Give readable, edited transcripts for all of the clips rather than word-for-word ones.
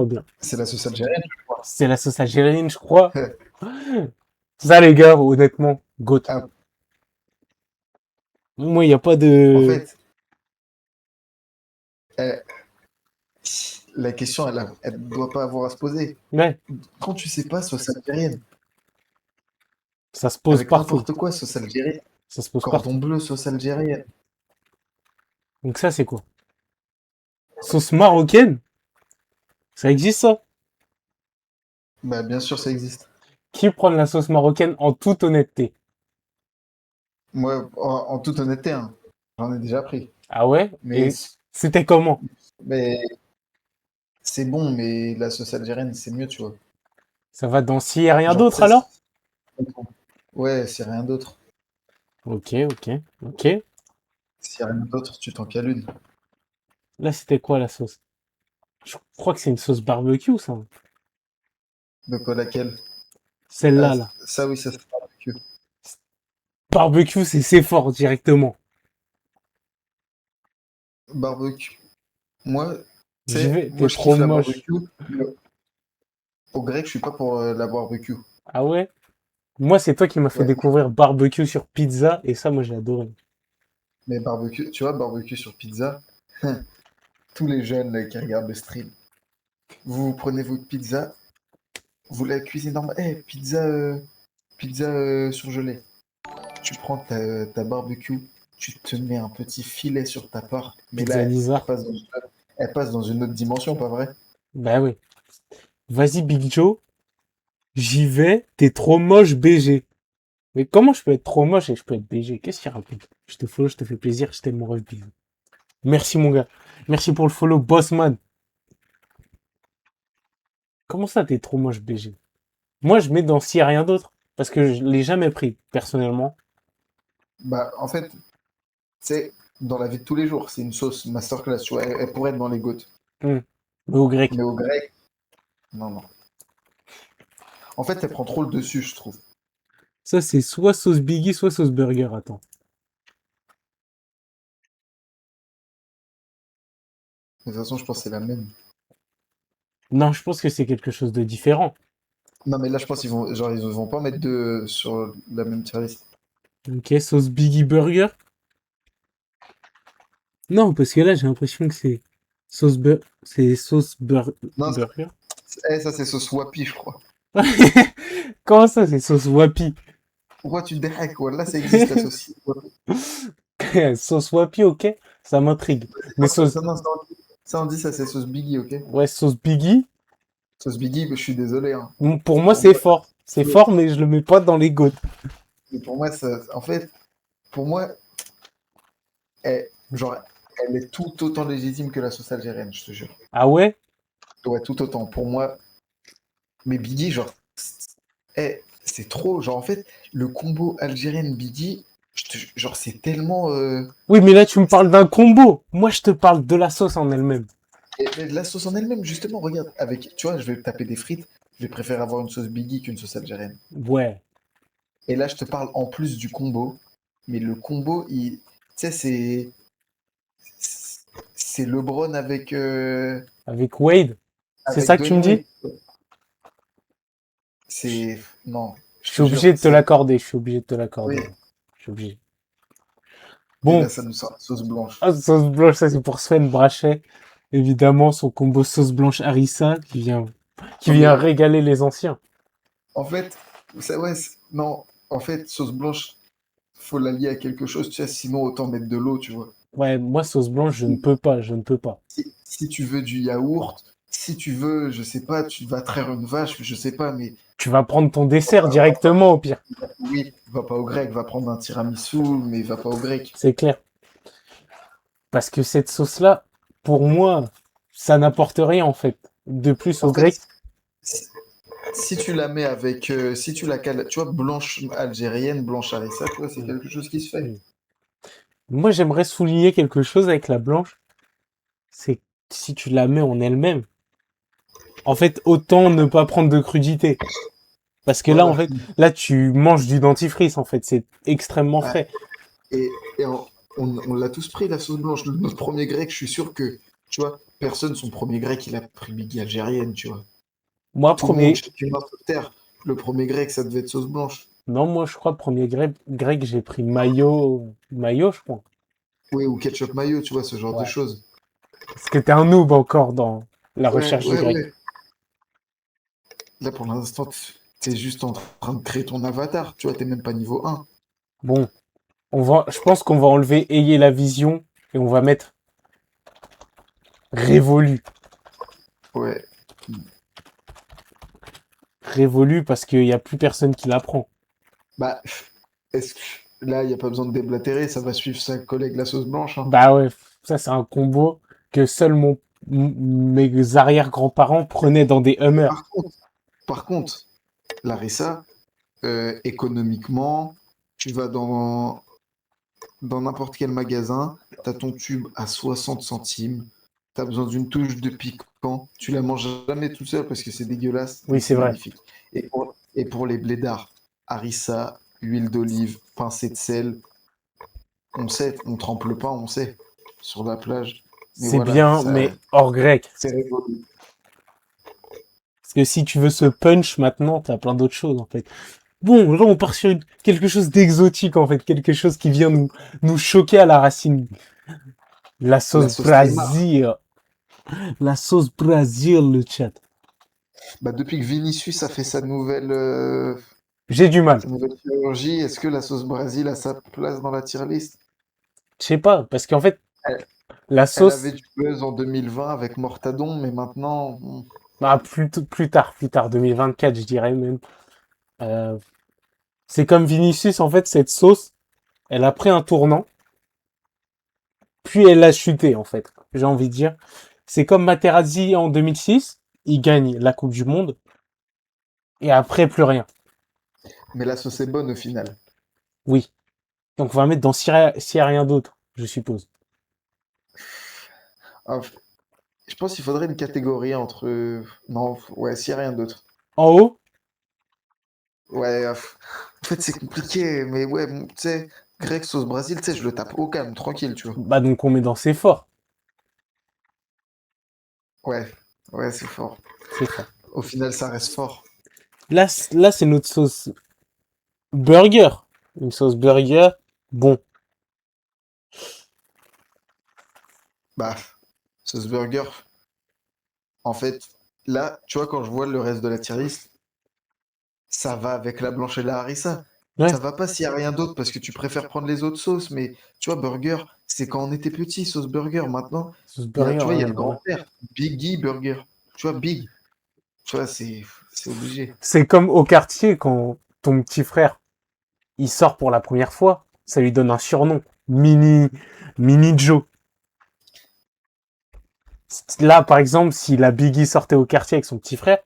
trop bien. C'est la sauce algérienne, je crois. C'est la sauce algérienne, je crois. Ça, les gars, honnêtement, goat. Ah, Moi, il n'y a pas en de... fait, euh, la question, elle doit pas avoir à se poser. Ouais, Quand tu sais pas, sauce algérienne. ça se pose Avec partout. n'importe quoi, sauce algérienne. Ça se pose Cordon partout. bleu, sauce algérienne. Donc ça, c'est quoi? Sauce marocaine? Ça existe, ça? Bah, bien sûr, ça existe. Qui prend de la sauce marocaine en toute honnêteté? Moi, en toute honnêteté, hein, j'en ai déjà pris. Ah ouais? Mais, Et c'était comment? mais c'est bon, mais la sauce algérienne, c'est mieux, tu vois. Ça va dans ci et rien Genre, d'autre, alors? ouais, c'est rien d'autre. Ok, ok, ok. S'il n'y a rien d'autre, tu t'en cales une. Là, c'était quoi, la sauce? Je crois que c'est une sauce barbecue, ça. De quoi laquelle? Ah, Celle-là, là. ça, oui, ça, c'est barbecue. Barbecue, c'est fort, directement. Barbecue. Moi, tu J'y sais, vais, moi, t'es je trop kiffe la moche. barbecue. Mais au grec, je suis pas pour la barbecue. Ah ouais? Moi, c'est toi qui m'as fait Ouais, découvrir barbecue sur pizza, et ça, moi, j'ai adoré. mais barbecue, tu vois, barbecue sur pizza, tous les jeunes là, qui regardent le stream, vous prenez votre pizza, vous la cuisinez normal. Pizza, pizza surgelée. Tu prends ta barbecue, tu te mets un petit filet sur ta part, mais là, Pizza Lisa. elle passe dans une autre dimension, pas vrai? Bah oui. Vas-y, Big Joe, j'y vais, t'es trop moche, BG. Mais comment je peux être trop moche et je peux être BG? Qu'est-ce qu'il raconte? Je te follow, je te fais plaisir, je t'aime mon ref, bisous. Merci, mon gars. Merci pour le follow, Bossman. Comment ça, t'es trop moche, BG? Moi, je mets dans s'il y a rien d'autre. Parce que je l'ai jamais pris, personnellement. Bah, en fait, c'est dans la vie de tous les jours, c'est une sauce masterclass, tu vois, elle pourrait être dans les gouttes. Hmm. Mais au grec. Mais au grec, non, non. En fait, elle prend trop le dessus, je trouve. Ça, c'est soit sauce Biggie, soit sauce burger. Attends. De toute façon, je pense que c'est la même. Non, je pense que c'est quelque chose de différent. Non, mais là, je pense ils vont pas mettre deux sur la même tier list. Ok, sauce Biggie burger. Non, parce que là, j'ai l'impression que c'est c'est Non, burger. ça, c'est sauce wapi, je crois. Comment ça, c'est sauce wapi? Pourquoi tu te déhacks, là, ça existe, la sauce wapi. Sauce wapi, ok, ça m'intrigue. Mais sauce, Non, ça, on dit ça, c'est sauce Biggie, ok? ouais, sauce Biggie, Sauce Biggie, je suis désolé, hein. pour moi, Pour c'est moi, fort. C'est fort, mais je le mets pas dans les gouttes. pour moi, en fait, pour moi, elle, genre, elle est tout autant légitime que la sauce algérienne, je te jure. Ah ouais? Ouais, tout autant. Pour moi, mais Biggie, genre, c'est trop. Genre, en fait, le combo algérienne-Biggie, genre, c'est tellement. Oui, mais là, tu me parles d'un combo. Moi, je te parle de la sauce en elle-même. Et la sauce en elle-même, justement, regarde, avec, tu vois, je vais taper des frites, je vais préférer avoir une sauce Biggie qu'une sauce algérienne. Ouais. Et là, je te parle en plus du combo, mais le combo, tu sais, c'est LeBron Avec Wade. C'est avec ça que tu me Dwayne dis? Wade. C'est, non, Je je suis te jure, obligé de te l'accorder. Je suis obligé de te oui. l'accorder. Je suis obligé. Et là, Bon. ça nous sort la sauce blanche. Ah, sauce blanche, ça, c'est pour Sven Brachet. Évidemment, son combo sauce blanche harissa qui Non, vient mais régaler les anciens. en fait, ouais, non, en fait, sauce blanche, faut la lier à quelque chose, tu sais, sinon autant mettre de l'eau, tu vois. Ouais, moi, sauce blanche, je ne peux pas, je ne peux pas. Si tu veux du yaourt, si tu veux, je sais pas, tu vas traire une vache, je sais pas, mais Tu vas prendre ton dessert directement, au pire. oui, va pas au grec, va prendre un tiramisu, mais va pas au grec. C'est clair. Parce que cette sauce-là, pour moi, ça n'apporte rien, en fait. De plus, En au grec, fait, si, si tu la mets avec, si tu la cales, tu vois, blanche algérienne, blanche harissa, tu vois, c'est quelque chose qui se fait. moi, j'aimerais souligner quelque chose avec la blanche. C'est que si tu la mets en elle-même, en fait, autant ne pas prendre de crudité. Parce que là, en Voilà. fait, là, tu manges du dentifrice, en fait. C'est extrêmement Ah, frais. et on l'a tous pris, la sauce blanche. Notre premier grec, je suis sûr que Tu vois, personne, son premier grec, il a pris Biggie algérienne, tu vois. Moi, Tout le monde, premier. chaque humain sur Terre, le premier grec, ça devait être sauce blanche. Non, moi, je crois, premier grec, j'ai pris mayo. Mayo, je crois. Oui, ou ketchup mayo, tu vois, ce genre de Ouais. choses. Parce que t'es un noob encore dans la Ouais, recherche du ouais, grec. ouais. Là, pour l'instant, t'es juste en train de créer ton avatar, tu vois, t'es même pas niveau 1. Bon, je pense qu'on va enlever ayez la vision et on va mettre révolu. Ouais. Révolu parce qu'il n'y a plus personne qui l'apprend. Bah, est-ce que là, il n'y a pas besoin de déblatérer, ça va suivre sa collègue la sauce blanche, hein. Bah ouais, ça c'est un combo que seuls mes arrière-grands-parents prenaient dans des Hummers. Par contre, Larissa, économiquement, tu vas dans n'importe quel magasin, t'as ton tube à 60 centimes, t'as besoin d'une touche de piquant, tu la manges jamais tout seul parce que c'est dégueulasse, Oui, mais c'est c'est vrai. magnifique. Et pour les blédards, harissa, huile d'olive, pincée de sel, on sait, on trempe le pain, on sait, sur la plage. Mais C'est voilà, bien, ça, mais hors grec. c'est révolu. Parce que si tu veux ce punch maintenant, t'as plein d'autres choses en fait. Bon, là on part sur quelque chose d'exotique en fait, quelque chose qui vient nous choquer à la racine. La La sauce sauce Neymar. Brésil. La sauce Brésil, le chat. Bah, depuis que Vinicius a fait J'ai du mal. sa nouvelle chirurgie, est-ce que la sauce Brésil a sa place dans la tier list? Je sais pas, parce qu'en fait, Elle, la elle avait sauce, du buzz en 2020 avec Mortadon, mais maintenant, bah, plus tard, 2024, je dirais même. Euh, c'est comme Vinicius, en fait, cette sauce, elle a pris un tournant, puis elle a chuté, en fait. J'ai envie de dire. C'est comme Materazzi en 2006, il gagne la Coupe du Monde, et après, plus rien. mais la sauce est bonne au final. Oui. Donc, on va mettre dans s'il y a rien d'autre, je suppose. Ah, je pense qu'il faudrait une catégorie entre. Non, ouais, s'il n'y a rien d'autre. En haut, Ouais, en fait, c'est compliqué, mais ouais, tu sais, grec sauce Brésil, tu sais, je le tape au calme, tranquille, tu vois. bah, donc on met dans c'est fort. Ouais, ouais, c'est fort. C'est fort. Au final, ça reste fort. Là, c'est notre sauce burger. Une sauce burger, bon. Bah, sauce burger, en fait, là, tu vois, quand je vois le reste de la tier list, ça va avec la blanche et la harissa. Ouais, Ça va pas s'il y a rien d'autre parce que tu préfères prendre les autres sauces, mais tu vois, burger, c'est quand on était petit, sauce burger. Maintenant, sauce tu burger, vois, il y ouais, a le bah ouais. grand-père, Biggie Burger. Tu vois, Big, tu vois, c'est obligé. C'est comme au quartier quand ton petit frère, il sort pour la première fois, ça lui donne un surnom. Mini Joe. Là, par exemple, si la Biggie sortait au quartier avec son petit frère,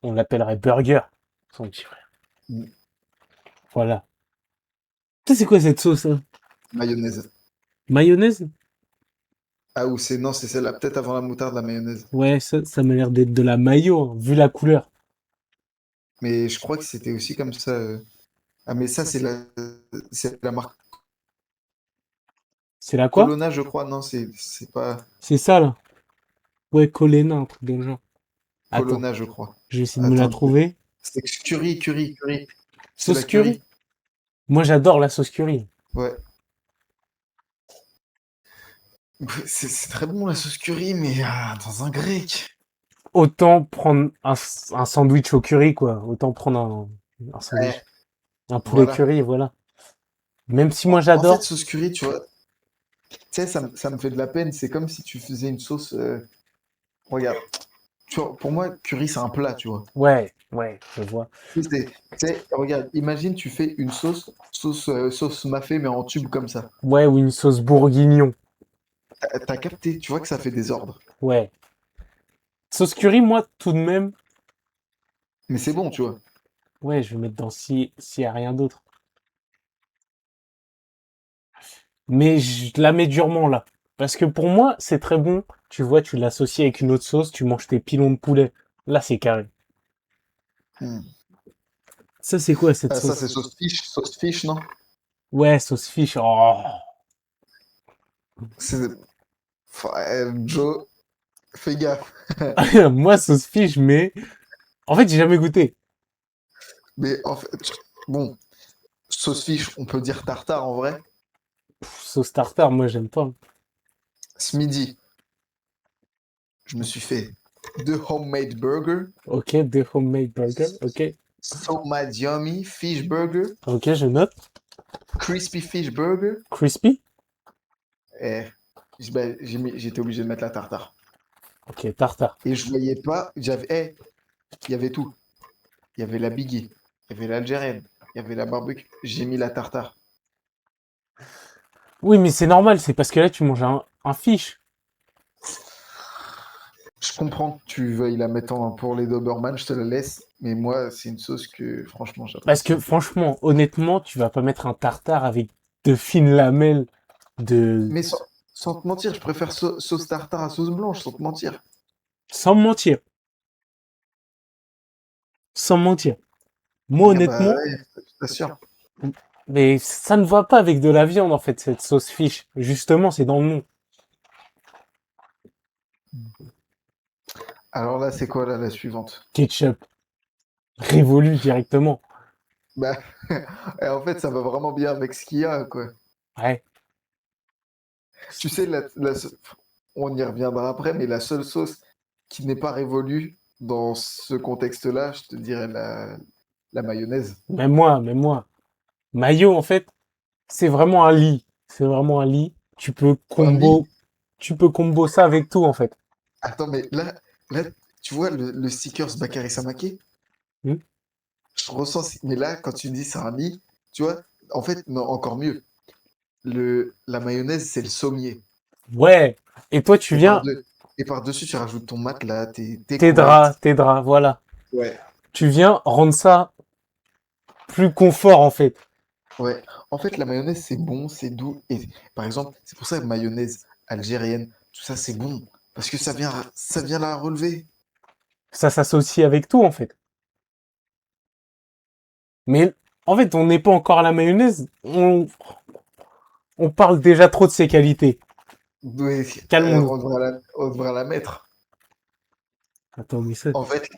on l'appellerait Burger, son petit frère. Voilà. Ça, c'est quoi cette sauce, hein? Mayonnaise. Mayonnaise? Ah, ou c'est, non, c'est celle-là, peut-être avant la moutarde, la mayonnaise. Ouais, ça m'a l'air d'être de la mayo, hein, vu la couleur. Mais je crois que c'était aussi comme ça. Ah, mais ça, c'est la marque C'est la quoi? Colonna, je crois. Non, c'est pas C'est ça, là. Ouais, Colena, un truc dans le genre. Attends, Colonna, je crois. je vais essayer de me la Attends, trouver. c'est curry. C'est la Sauce curry? curry. Moi, j'adore la sauce curry. Ouais. C'est très bon la sauce curry, mais dans un grec. Autant prendre un sandwich au curry, quoi. Autant prendre un Ouais, sandwich. Un poulet voilà. curry, voilà. Même si moi En fait, j'adore. sauce curry, tu vois, tu sais, ça me fait de la peine. C'est comme si tu faisais une sauce. Regarde, tu vois, pour moi, curry, c'est un plat, tu vois. Ouais, ouais, je vois. Tu sais, regarde, imagine, tu fais une sauce mafé, mais en tube comme ça. Ouais, ou une sauce bourguignon. T'as capté, tu vois que ça fait des ordres. Ouais. Sauce curry, moi, tout de même. Mais c'est bon, tu vois. Ouais, je vais mettre dans s'il y a rien d'autre. Mais je la mets durement là. Parce que pour moi, c'est très bon. Tu vois, tu l'associes avec une autre sauce, tu manges tes pilons de poulet. Là, c'est carré. Hmm. Ça, c'est quoi cette Ah, ça, sauce? c'est sauce fish, non? Ouais, sauce fish. Oh. C'est. Joe. Fais gaffe. Moi, sauce fish, mais en fait, j'ai jamais goûté. Mais en fait, bon, sauce fiche, on peut dire tartare en vrai. Sauce tartare, moi, j'aime pas. Ce midi, je me suis fait deux homemade burgers. Ok, des homemade burger. Ok, So Mad Yummy Fish Burger. ok, je note. Crispy Fish Burger. Crispy. Et ben, j'étais obligé de mettre la tartare. Ok, tartare. Et je voyais pas, il y avait tout. Il y avait la biggie, il y avait l'algérienne, il y avait la barbecue. J'ai mis la tartare. Oui, mais c'est normal, c'est parce que là, tu manges un fish. Je comprends que tu veuilles la mettre pour les Doberman, je te la laisse. Mais moi, c'est une sauce que franchement Parce j'apprécie que un peu. franchement, honnêtement, tu vas pas mettre un tartare avec de fines lamelles de... Mais sans te mentir, je préfère sauce tartare à sauce blanche, sans te mentir. Sans mentir. Sans mentir. Moi, Ah bah honnêtement, ouais, je t'assure. mais ça ne va pas avec de la viande, en fait, cette sauce fish. Justement, c'est dans le nom. Alors là, c'est quoi là, la suivante? Ketchup. Révolu directement. Bah, et en fait, ça va vraiment bien avec ce qu'il y a, quoi. Ouais. Tu sais, on y reviendra après, mais la seule sauce qui n'est pas révolue dans ce contexte-là, je te dirais la mayonnaise. Même moi. Mayo, en fait, c'est vraiment un lit. C'est vraiment un lit. Un lit. Tu peux combo ça avec tout, en fait. Attends, mais là, tu vois le stickers Bakary Samake? Hmm. Je ressens, mais là, quand tu dis c'est un lit, tu vois, en fait, non, encore mieux. La mayonnaise, c'est le sommier. Ouais. Et toi, tu Et viens, par-dessus, tu rajoutes ton matelas, tes couettes. tes draps, voilà. Ouais. Tu viens rendre ça plus confort, en fait. Ouais, en fait, la mayonnaise, c'est bon, c'est doux. Et par exemple, c'est pour ça que mayonnaise algérienne, tout ça, c'est bon. Parce que ça vient la relever. Ça s'associe avec tout, en fait. Mais, en fait, on n'est pas encore à la mayonnaise. On parle déjà trop de ses qualités. Ouais, Calmons-nous. on devrait la mettre. Attends, mais ça... En fait,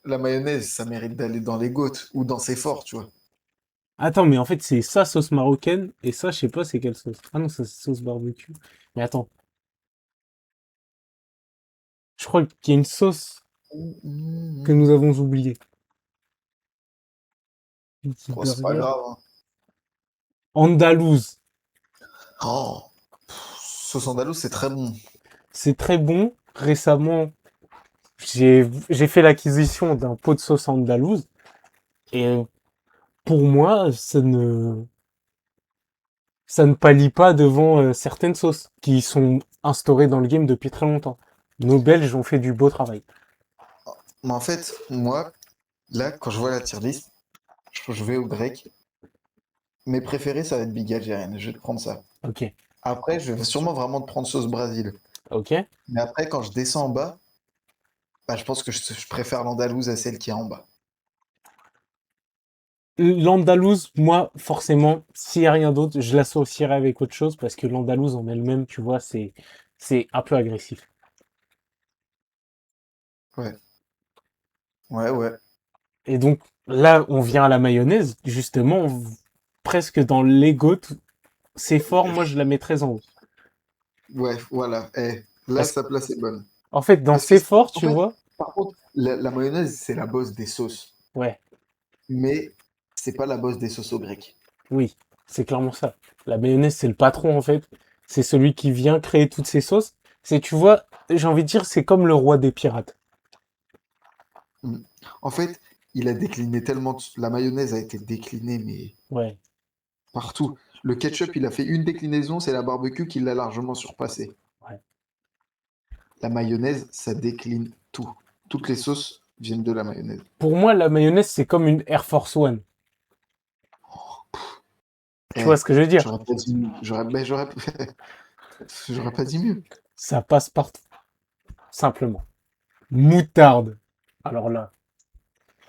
la mayonnaise, ça mérite d'aller dans les gouttes ou dans ses forts, tu vois. Attends, mais en fait, c'est ça, sauce marocaine, et ça, je sais pas c'est quelle sauce. Ah non, ça, c'est sauce barbecue. Mais attends, je crois qu'il y a une sauce que nous avons oubliée. Petit Bon, c'est pas burger. grave, hein. Andalouse. Oh, sauce andalouse, c'est très bon. C'est très bon. Récemment, j'ai fait l'acquisition d'un pot de sauce andalouse, et pour moi, ça ne pâlit pas devant certaines sauces qui sont instaurées dans le game depuis très longtemps. Nos Belges ont fait du beau travail. Mais en fait, moi, là, quand je vois la tier list, je vais au grec. Mes préférés, ça va être Big Algérienne. Je vais te prendre ça. Ok, Après, je vais sûrement vraiment te prendre sauce Brésil. ok. Mais après, quand je descends en bas, bah, je pense que je préfère l'andalouse à celle qui est en bas. L'Andalouse, moi, forcément, s'il n'y a rien d'autre, je l'associerai avec autre chose parce que l'Andalouse en elle-même, tu vois, c'est un peu agressif. Ouais, ouais, ouais. Et donc, là, on vient à la mayonnaise, justement, presque dans l'ego, c'est fort, moi, je la mettrais en haut. Ouais, voilà. Là, Parce sa place est bonne. qu'en fait, dans Parce que, c'est fort, en tu fait, vois, par contre, la mayonnaise, c'est la bosse des sauces. ouais, Mais c'est pas la bosse des sauces au grec. oui, c'est clairement ça. La mayonnaise, c'est le patron, en fait. C'est celui qui vient créer toutes ces sauces. C'est, tu vois, j'ai envie de dire, c'est comme le roi des pirates. Mm. En fait, il a décliné tellement. La mayonnaise a été déclinée, mais Ouais. partout. Le ketchup, il a fait une déclinaison, c'est la barbecue qui l'a largement surpassé. Ouais. La mayonnaise, ça décline tout. Toutes les sauces viennent de la mayonnaise. Pour moi, la mayonnaise, c'est comme une Air Force One. Tu vois Eh, ce que je veux dire? j'aurais pas dit, j'aurais pas dit mieux. Ça passe partout. Simplement. Moutarde. Alors là.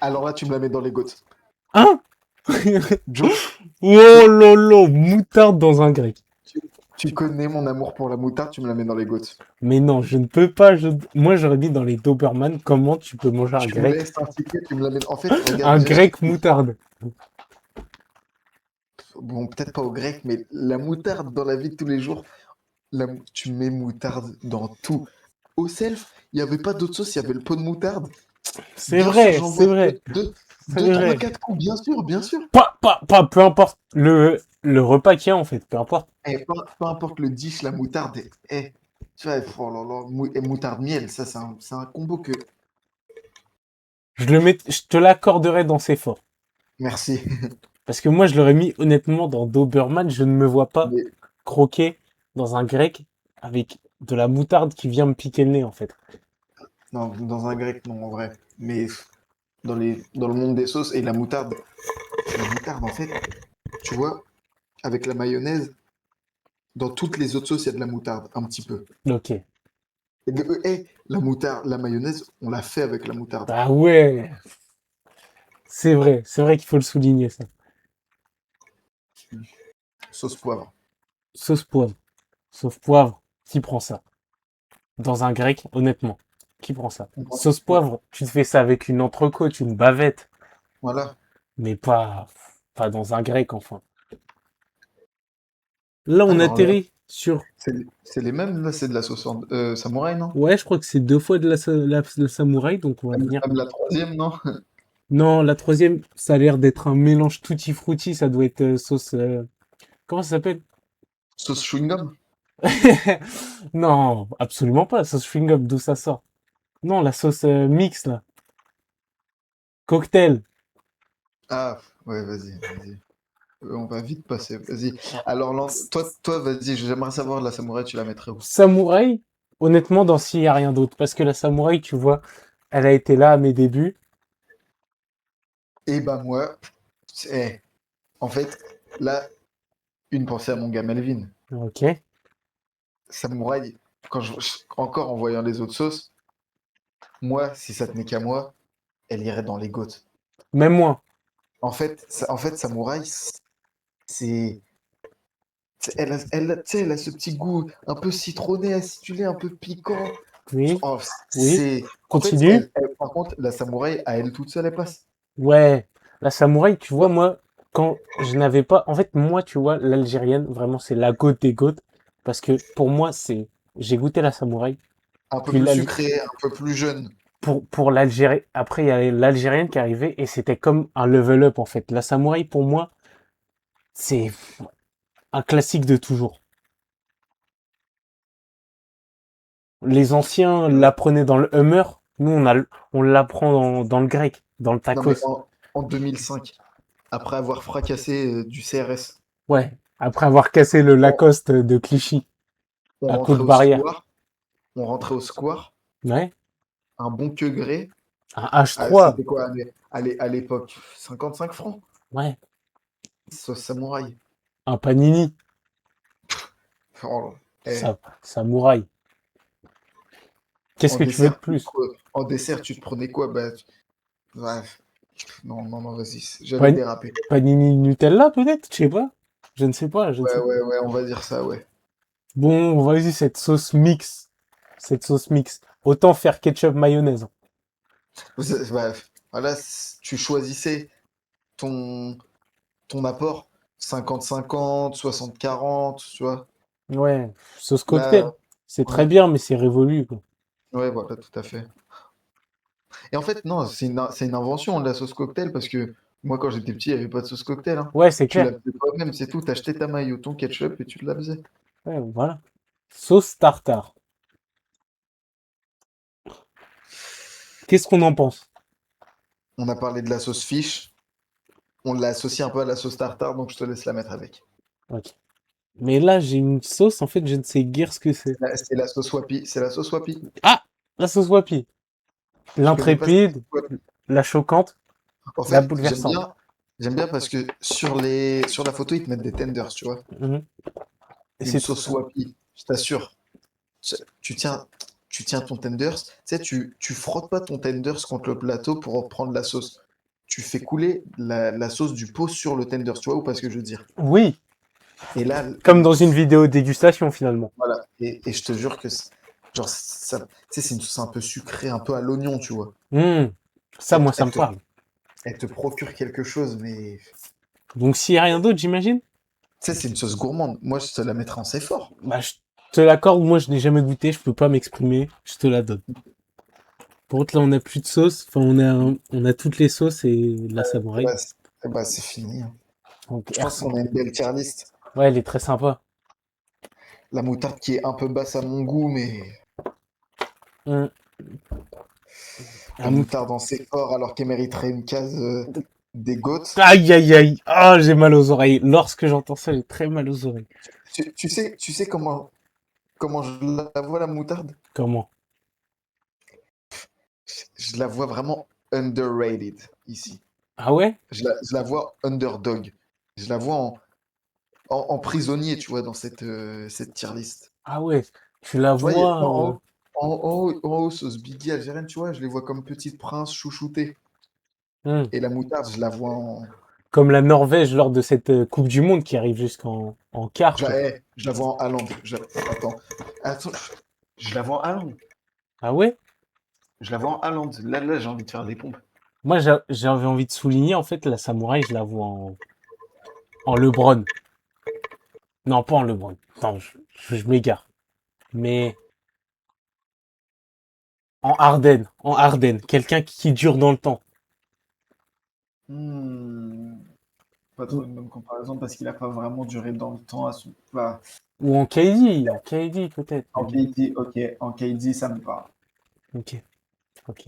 Alors là, tu me la mets dans les gouttes. Hein? Joe, Oh lolo, moutarde dans un grec. Tu connais mon amour pour la moutarde, tu me la mets dans les gouttes. Mais non, je ne peux pas. Moi, j'aurais dit dans les Doberman, comment tu peux manger un Tu grec? laisses un ticket, tu me la mets. En fait, regarde, Un déjà, grec moutarde. bon, peut-être pas au grec, mais la moutarde dans la vie de tous les jours, tu mets moutarde dans tout. Au self, il n'y avait pas d'autre sauce, il y avait le pot de moutarde. C'est Bien sûr, vrai, j'en c'est vois vrai, c'est deux, trois, vrai. quatre coups, bien sûr, bien sûr. Peu importe le repas qu'il y a, en fait, peu importe. Et peu importe le dish, la moutarde, tu vois, oh là là, et moutarde miel, ça, c'est un combo que. Je te l'accorderai dans ses forts. Merci. Parce que moi, je l'aurais mis honnêtement dans Doberman. Je ne me vois pas Mais croquer dans un grec avec de la moutarde qui vient me piquer le nez, en fait. non, dans un grec, non, en vrai. Mais dans le monde des sauces et la moutarde, en fait, tu vois, avec la mayonnaise, dans toutes les autres sauces, il y a de la moutarde, un petit peu. Ok. La moutarde, la mayonnaise, on l'a fait avec la moutarde. Ah ouais, c'est vrai qu'il faut le souligner, ça. Sauce poivre. Sauce poivre. Sauce poivre, qui prend ça? Dans un grec, honnêtement, qui prend ça? Sauce poivre, tu te fais ça avec une entrecôte, une bavette, Voilà. mais pas dans un grec, enfin. Là, on Alors là, atterrit sur. c'est les mêmes, là, c'est de la sauce samouraï, non? Ouais, je crois que c'est deux fois de le samouraï, donc on va Même, venir. même la troisième, non? Non, la troisième, ça a l'air d'être un mélange tutti frutti, ça doit être sauce. Comment ça s'appelle? Sauce chewing-gum? Non, absolument pas. Sauce chewing-gum, d'où ça sort? Non, la sauce mix là. Cocktail. Ah, ouais, vas-y, vas-y. On va vite passer, vas-y. Alors, toi, vas-y, j'aimerais savoir, la samouraï, tu la mettrais où? Samouraï, honnêtement, dans s'il y a rien d'autre. Parce que la samouraï, tu vois, elle a été là à mes débuts. Eh ben moi, eh, en fait, là, une pensée à mon gars Melvin. Ok. Samouraï, encore en voyant les autres sauces, moi, si ça tenait qu'à moi, elle irait dans les gouttes. Même moi. En fait, Samouraï, c'est, tu sais, elle a ce petit goût un peu citronné, acidulé, un peu piquant. Oui. Oh, Oui. en fait, Continue. par contre, la Samouraï, à elle toute seule, elle passe. Ouais. La samouraï, tu vois, moi, quand je n'avais pas. En fait, moi, tu vois, l'algérienne, vraiment, c'est la goutte des gouttes. Parce que pour moi, c'est. J'ai goûté la samouraï. Un peu Puis plus sucré, un peu plus jeune. pour l'Algérie. Après, il y a l'algérienne qui est arrivée et c'était comme un level up, en fait. La samouraï, pour moi, c'est un classique de toujours. Les anciens l'apprenaient dans le Hummer. Nous, on l'apprend dans le grec, dans le Non, mais tacos. en 2005, après avoir fracassé du CRS, Ouais. Après avoir cassé le on, Lacoste de Clichy on à coup rentrait de au barrière. square, on rentrait au square, Ouais. un bon queue gré. Un Ah, H3. c'était quoi à l'époque? 55 francs? Ouais. Sauce samouraï. Un panini. Oh, eh, Samouraï. Qu'est-ce en que tu veux de dessert, plus? en dessert, tu te prenais quoi? Bah, bref. Non, non, non, vas-y, j'allais déraper. Panini Nutella, peut-être? Je sais pas. Je ne sais pas, je ne Ouais, sais pas. ouais, ouais, on va dire ça, ouais. Bon, vas-y, cette sauce mix. Cette sauce mix. Autant faire ketchup mayonnaise. Bref, voilà, tu choisissais ton, ton apport 50-50, 60-40, tu vois. Ouais, sauce cocktail. Là, C'est très ouais, bien, mais c'est révolu, quoi. ouais, voilà, tout à fait. Et en fait, non, c'est une invention de la sauce cocktail parce que moi, quand j'étais petit, il n'y avait pas de sauce cocktail, hein. Ouais, c'est Tu la clair. faisais toi-même, c'est tout. T'achetais ta mayo, ton ketchup et tu te la faisais. Ouais, voilà. Sauce tartare. Qu'est-ce qu'on en pense? On a parlé de la sauce fish, on l'a associé un peu à la sauce tartare, donc je te laisse la mettre avec. Ok. Mais là, j'ai une sauce, en fait, je ne sais guère ce que c'est. C'est la sauce wapi, c'est la sauce wapi. Ah! La sauce wapi. Tu connais pas cette L'intrépide, sauce wapi? la choquante, En la fait, bouleversante. j'aime bien parce que sur la photo, ils te mettent des tenders, tu vois. Mhm. Et Une c'est sauce wapi, je t'assure. Tu tu tiens, tu tiens ton tenders, tu sais, tu frottes pas ton tenders contre le plateau pour reprendre la sauce. Tu fais couler la sauce du pot sur le tenders, tu vois ou pas ce que je veux dire? Oui, Et là, Comme dans une vidéo dégustation, finalement. voilà. Et je te jure que genre, ça, tu sais, c'est une sauce un peu sucrée, un peu à l'oignon, tu vois. Hmm. Ça, moi, ça me parle. Elle te procure quelque chose, mais Donc, s'il n'y a rien d'autre, j'imagine, tu sais, c'est une sauce gourmande. Moi, je te la mettrais en c'est fort. bah, je te l'accorde. Moi, je n'ai jamais goûté. Je peux pas m'exprimer. Je te la donne. Par contre, là, on a plus de sauce. Enfin, on a toutes les sauces et la samouraï. Bah, c'est fini, hein. Donc, Je pense qu'on a une belle tier list. Ouais, elle est très sympa. La moutarde qui est un peu basse à mon goût, mais Hmm. la Un mou- moutarde en c'est fort alors qu'elle mériterait une case des goats. Aïe, aïe, aïe. Ah, j'ai mal aux oreilles. Lorsque j'entends ça, j'ai très mal aux oreilles. Tu sais comment je la vois, la moutarde? Comment? Je la vois vraiment underrated ici. Ah ouais? Je la vois underdog. Je la vois en prisonnier, tu vois, dans cette tier list. Ah ouais. Tu la Tu vois, il y a- vois. en haut, sauce Biggie algérienne, tu vois, je les vois comme Petite Prince chouchouté. Hmm. Et la moutarde, je la vois en. Comme la Norvège lors de cette Coupe du Monde qui arrive jusqu'en quart, quoi. Je la vois en Haaland. Attends. Attends. Je la vois en Haaland. Ah ouais? Je la vois en Haaland. Là, j'ai envie de faire des pompes. Moi, j'avais envie de souligner, en fait, la samouraï, je la vois en LeBron. Non, pas en LeBron. Attends, je m'égare. Mais en Harden. En Harden. Quelqu'un qui dure dans le temps. Hmm, pas trop une bonne comparaison parce qu'il a pas vraiment duré dans le temps à son. Bah, Ou en KD. En KD, peut-être. en KD, ok. En KD, ça me parle. Ok. Ok.